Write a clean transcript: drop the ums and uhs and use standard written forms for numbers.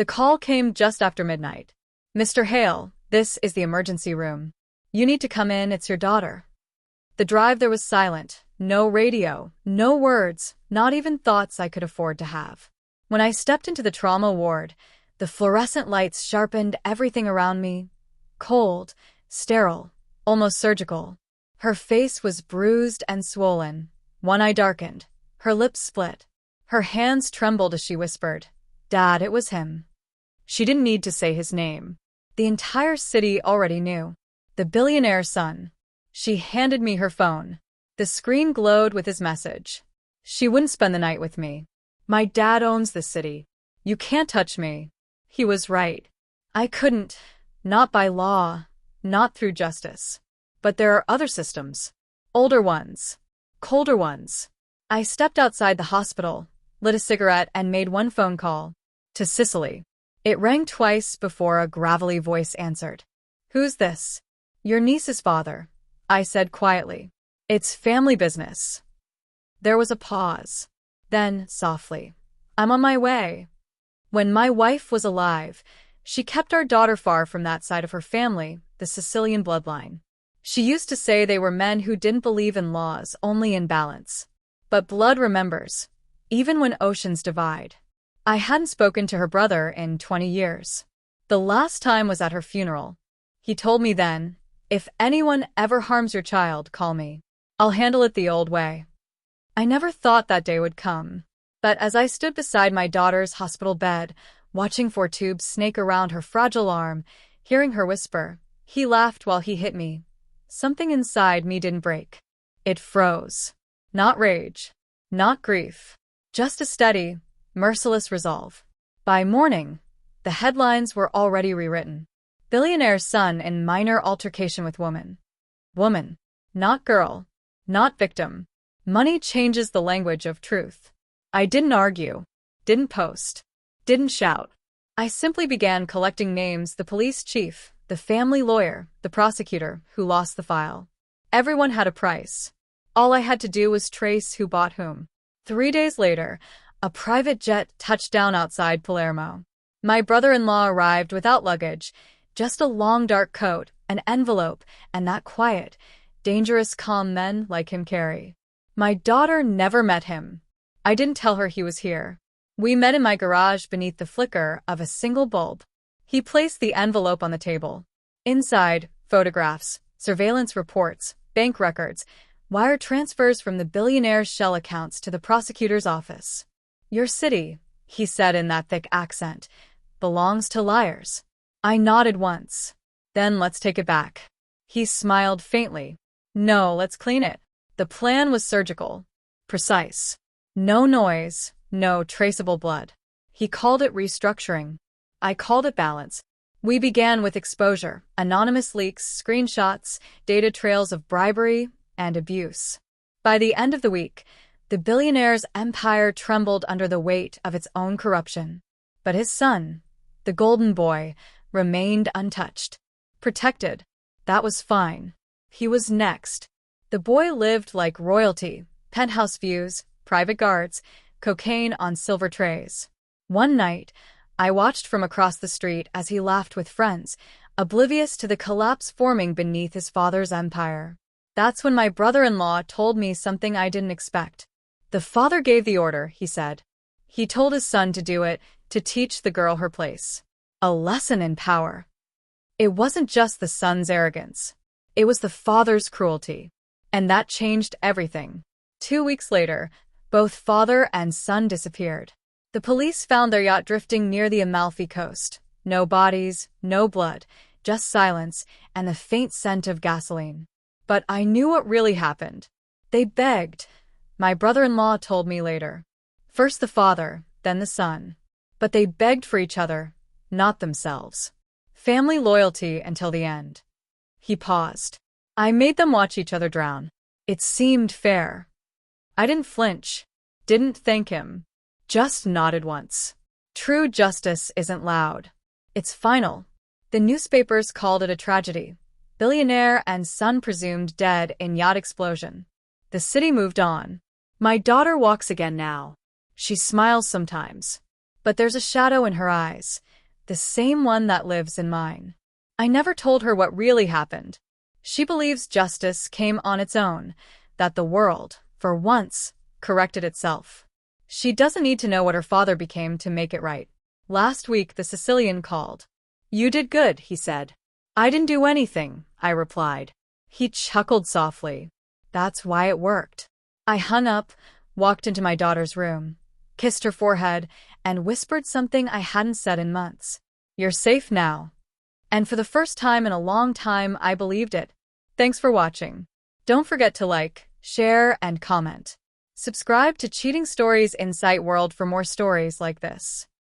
The call came just after midnight. "Mr. Hale, this is the emergency room. You need to come in, it's your daughter." The drive there was silent, no radio, no words, not even thoughts I could afford to have. When I stepped into the trauma ward, the fluorescent lights sharpened everything around me. Cold, sterile, almost surgical. Her face was bruised and swollen, one eye darkened, her lips split. Her hands trembled as she whispered, "Dad, it was him." She didn't need to say his name. The entire city already knew. The billionaire's son. She handed me her phone. The screen glowed with his message. She wouldn't spend the night with me. "My dad owns this city. You can't touch me." He was right. I couldn't. Not by law. Not through justice. But there are other systems. Older ones. Colder ones. I stepped outside the hospital, lit a cigarette, and made one phone call. To Sicily. It rang twice before a gravelly voice answered. "Who's this?" "Your niece's father," I said quietly. "It's family business." There was a pause. Then, softly, "I'm on my way." When my wife was alive, she kept our daughter far from that side of her family, the Sicilian bloodline. She used to say they were men who didn't believe in laws, only in balance. But blood remembers, even when oceans divide. I hadn't spoken to her brother in 20 years. The last time was at her funeral. He told me then, "If anyone ever harms your child, call me. I'll handle it the old way." I never thought that day would come. But as I stood beside my daughter's hospital bed, watching 4 tubes snake around her fragile arm, hearing her whisper, "He laughed while he hit me," something inside me didn't break. It froze. Not rage. Not grief. Just a steady, merciless resolve. By morning, the headlines were already rewritten. Billionaire's son in minor altercation with woman. Woman. Not girl. Not victim. Money changes the language of truth. I didn't argue. Didn't post. Didn't shout. I simply began collecting names: the police chief, the family lawyer, the prosecutor who lost the file. Everyone had a price. All I had to do was trace who bought whom. 3 days later, a private jet touched down outside Palermo. My brother-in-law arrived without luggage, just a long dark coat, an envelope, and that quiet, dangerous calm men like him carry. My daughter never met him. I didn't tell her he was here. We met in my garage beneath the flicker of a single bulb. He placed the envelope on the table. Inside, photographs, surveillance reports, bank records, wire transfers from the billionaire's shell accounts to the prosecutor's office. "Your city," he said in that thick accent, "belongs to liars." I nodded once. "Then let's take it back." He smiled faintly. "No, let's clean it." The plan was surgical. Precise. No noise, no traceable blood. He called it restructuring. I called it balance. We began with exposure, anonymous leaks, screenshots, data trails of bribery and abuse. By the end of the week, the billionaire's empire trembled under the weight of its own corruption. But his son, the golden boy, remained untouched. Protected. That was fine. He was next. The boy lived like royalty, penthouse views, private guards, cocaine on silver trays. One night, I watched from across the street as he laughed with friends, oblivious to the collapse forming beneath his father's empire. That's when my brother-in-law told me something I didn't expect. The father gave the order, he said. He told his son to do it, to teach the girl her place. A lesson in power. It wasn't just the son's arrogance. It was the father's cruelty. And that changed everything. 2 weeks later, both father and son disappeared. The police found their yacht drifting near the Amalfi coast. No bodies, no blood, just silence and the faint scent of gasoline. But I knew what really happened. They begged. My brother-in-law told me later. First the father, then the son. But they begged for each other, not themselves. Family loyalty until the end. He paused. I made them watch each other drown. It seemed fair. I didn't flinch. Didn't thank him. Just nodded once. True justice isn't loud. It's final. The newspapers called it a tragedy. Billionaire and son presumed dead in yacht explosion. The city moved on. My daughter walks again now. She smiles sometimes. But there's a shadow in her eyes, the same one that lives in mine. I never told her what really happened. She believes justice came on its own, that the world, for once, corrected itself. She doesn't need to know what her father became to make it right. Last week, the Sicilian called. "You did good," he said. "I didn't do anything," I replied. He chuckled softly. That's why it worked. I hung up, walked into my daughter's room, kissed her forehead, and whispered something I hadn't said in months. "You're safe now." And for the first time in a long time, I believed it. Thanks for watching. Don't forget to like, share, and comment. Subscribe to Cheating Stories Insight World for more stories like this.